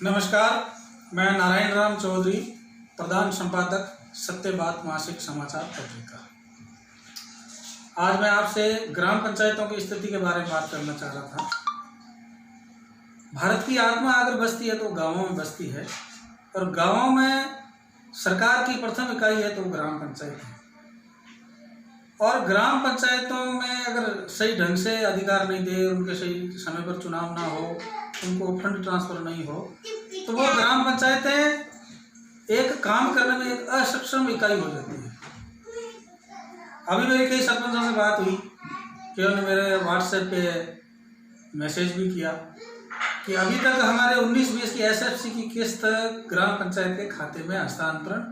नमस्कार, मैं नारायण राम चौधरी, प्रधान संपादक सत्य बात मासिक समाचार पत्रिका। आज मैं आपसे ग्राम पंचायतों की स्थिति के बारे में बात करना चाह रहा था। भारत की आत्मा अगर बसती है तो गांवों में बसती है, और गांवों में सरकार की प्रथम इकाई है तो ग्राम पंचायत है। और ग्राम पंचायतों में अगर सही ढंग से अधिकार नहीं दे, उनके सही समय पर चुनाव ना हो, उनको फंड ट्रांसफर नहीं हो, तो वो ग्राम पंचायतें एक काम करने में एक असक्षम इकाई हो जाती है। अभी मेरी कई सरपंचों से बात हुई कि उन्होंने मेरे व्हाट्सएप पे मैसेज भी किया कि अभी तक हमारे 19-20 की एसएफसी की किस्त ग्राम पंचायत के खाते में हस्तांतरण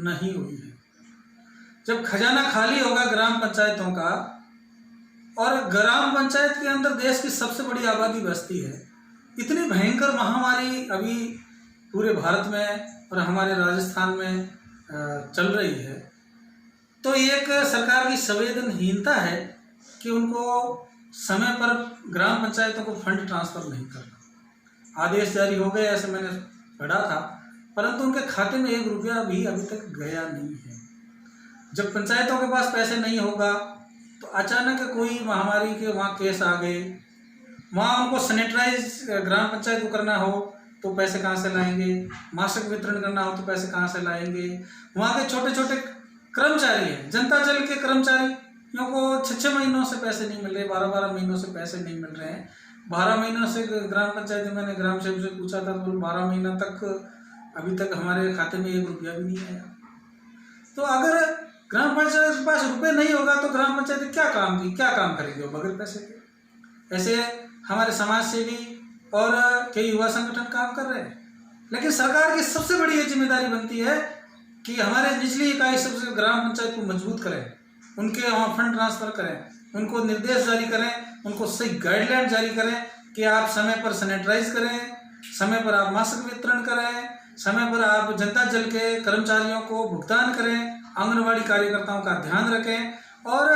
नहीं हुई है। जब खजाना खाली होगा ग्राम पंचायतों का, और ग्राम पंचायत के अंदर देश की सबसे बड़ी आबादी बसती है, इतनी भयंकर महामारी अभी पूरे भारत में और हमारे राजस्थान में चल रही है, तो एक सरकार की संवेदनहीनता है कि उनको समय पर ग्राम पंचायतों को फंड ट्रांसफर नहीं करना। आदेश जारी हो गए ऐसे मैंने पढ़ा था, परंतु उनके खाते में 1 रुपया भी अभी तक गया नहीं है। जब पंचायतों के पास पैसे नहीं होगा तो अचानक कोई महामारी के वहाँ केस आ गए, वहाँ उनको सैनिटाइज ग्राम पंचायत को करना हो तो पैसे कहाँ से लाएंगे, मास्क वितरण करना हो तो पैसे कहाँ से लाएंगे। वहाँ के छोटे छोटे कर्मचारी हैं, जनता जल के कर्मचारियों को 6-6 महीनों से पैसे नहीं मिल रहे, 12-12 महीनों से पैसे नहीं मिल रहे हैं। 12 महीनों से ग्राम पंचायत में मैंने ग्राम सेवक से पूछा था, तो 12 महीना तक अभी तक हमारे खाते में 1 रुपया भी नहीं आया। तो अगर ग्राम पंचायत के पास रुपए नहीं होगा तो ग्राम पंचायत क्या काम करेंगे बगैर पैसे के। ऐसे हमारे समाज सेवी और कई युवा संगठन काम कर रहे हैं, लेकिन सरकार की सबसे बड़ी ये जिम्मेदारी बनती है कि हमारे निचली इकाई सबसे ग्राम पंचायत को मजबूत करें, उनके वहाँ फंड ट्रांसफर करें, उनको निर्देश जारी करें, उनको सही गाइडलाइन जारी करें कि आप समय पर सैनिटाइज करें, समय पर आप मास्क वितरण करें, समय पर आप जनता जल के कर्मचारियों को भुगतान करें, आंगनबाड़ी कार्यकर्ताओं का ध्यान रखें। और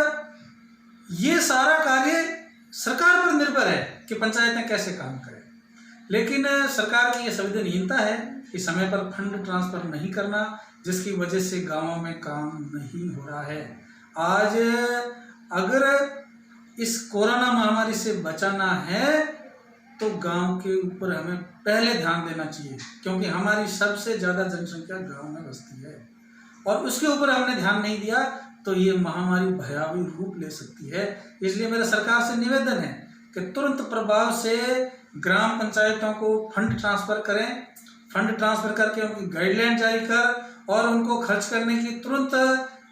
ये सारा कार्य सरकार पर निर्भर है कि पंचायतें कैसे काम करें, लेकिन सरकार की ये संवेदनहीनता है कि समय पर फंड ट्रांसफर नहीं करना, जिसकी वजह से गांवों में काम नहीं हो रहा है। आज अगर इस कोरोना महामारी से बचाना है तो गांव के ऊपर हमें पहले ध्यान देना चाहिए, क्योंकि हमारी सबसे ज़्यादा जनसंख्या गांव में बसती है, और उसके ऊपर हमने ध्यान नहीं दिया तो ये महामारी भयावह रूप ले सकती है। इसलिए मेरा सरकार से निवेदन है कि तुरंत प्रभाव से ग्राम पंचायतों को फंड ट्रांसफर करें, फंड ट्रांसफर करके उनकी गाइडलाइन जारी कर और उनको खर्च करने की तुरंत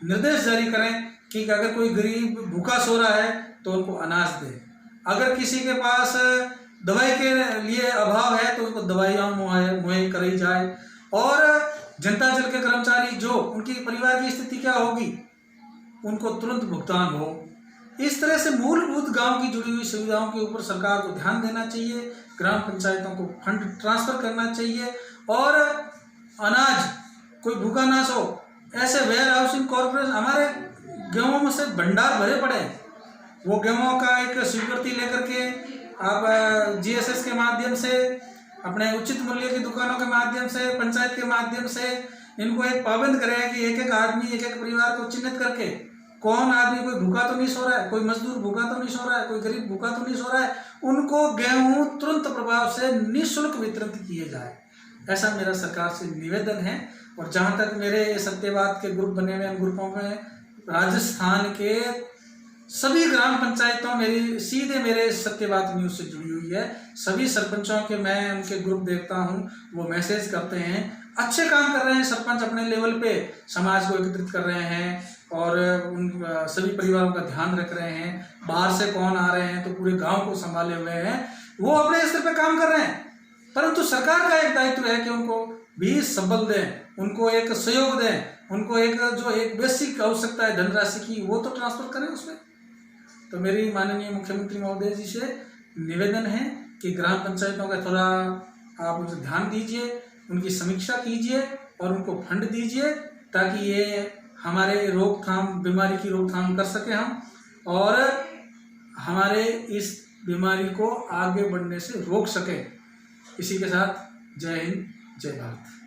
निर्देश जारी करें कि अगर कोई गरीब भूखा सो रहा है तो उनको अनाज दें, अगर किसी के पास दवाई के लिए अभाव है तो उनको दवाइयाँ मुहैया कराई जाए, और जनता जल के कर्मचारी जो उनकी परिवार की स्थिति क्या होगी उनको तुरंत भुगतान हो। इस तरह से मूलभूत गांव की जुड़ी हुई सुविधाओं के ऊपर सरकार को ध्यान देना चाहिए, ग्राम पंचायतों को फंड ट्रांसफर करना चाहिए, और अनाज कोई भूखा ना सो, ऐसे वेयर हाउसिंग कॉर्पोरेशन हमारे गेहूं में से भंडार भरे पड़े हैं, वो गेहूं का एक स्वीकृति लेकर के आप जीएसएस के माध्यम से, अपने उचित मूल्य की दुकानों के माध्यम से, पंचायत के माध्यम से इनको एक पाबंद करें कि एक आदमी, एक परिवार को चिन्हित करके कौन आदमी, कोई भूखा तो नहीं सो रहा है, कोई मजदूर भूखा तो नहीं सो रहा है, कोई गरीब भूखा तो नहीं सो रहा है, उनको गेहूं तुरंत प्रभाव से निःशुल्क वितरित किए जाए। ऐसा मेरा सरकार से निवेदन है। और जहाँ तक मेरे सत्यवाद के ग्रुप बने हुए, ग्रुपों में राजस्थान के सभी ग्राम पंचायतों मेरे सत्यवाद न्यूज़ से जुड़ी हुई है, सभी सरपंचों के मैं उनके ग्रुप देखता हूँ, वो मैसेज करते हैं, अच्छे काम कर रहे हैं सरपंच, अपने लेवल पे समाज को एकत्रित कर रहे हैं और उन सभी परिवारों का ध्यान रख रहे हैं। बाहर से कौन आ रहे हैं तो पूरे गांव को संभाले हुए हैं, वो अपने स्तर पे काम कर रहे हैं, परंतु सरकार का एक दायित्व है कि उनको भी सबल दें, उनको एक सहयोग दें, उनको एक बेसिक आवश्यकता है धनराशि की, वो तो ट्रांसफर करें उसमें। तो मेरी माननीय मुख्यमंत्री महोदय जी से निवेदन है कि ग्राम पंचायतों का थोड़ा आप उसे ध्यान दीजिए, उनकी समीक्षा कीजिए और उनको फंड दीजिए, ताकि ये हमारे बीमारी की रोकथाम कर सके हम, और हमारे इस बीमारी को आगे बढ़ने से रोक सके। इसी के साथ जय हिंद, जय भारत।